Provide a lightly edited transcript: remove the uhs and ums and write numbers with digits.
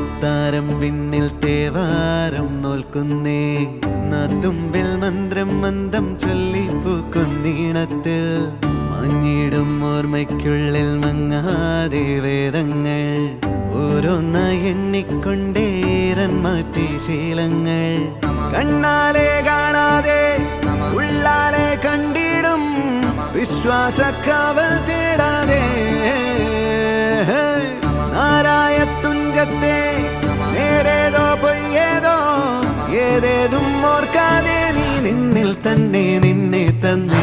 അത്താരം വിണ്ണിൽ തേവാരം നോൽക്കുന്നേ നാത്തുമ്പിൽ മന്ത്രം മന്ദം ചൊല്ലിപ്പൂക്കുന്നീണത്തിൽ മങ്ങിടും ഓർമ്മയ്ക്കുള്ളിൽ മങ്ങാതെ വേദങ്ങൾ ഓരോന്നായി എണ്ണിക്കൊണ്ടേരൻ മാറ്റി ശീലങ്ങൾ കണ്ണാലെ കാണാതെ ഉള്ളാലെ കണ്ടിടും വിശ്വാസക്കാവൽ തേടാതെ നാരായ തുഞ്ചത്തെ നേരേതോ പൊയ്യേതോ ഏതേതും ഓർക്കാതെ നീ നിന്നിൽ തന്നെ നിന്നെ തന്നെ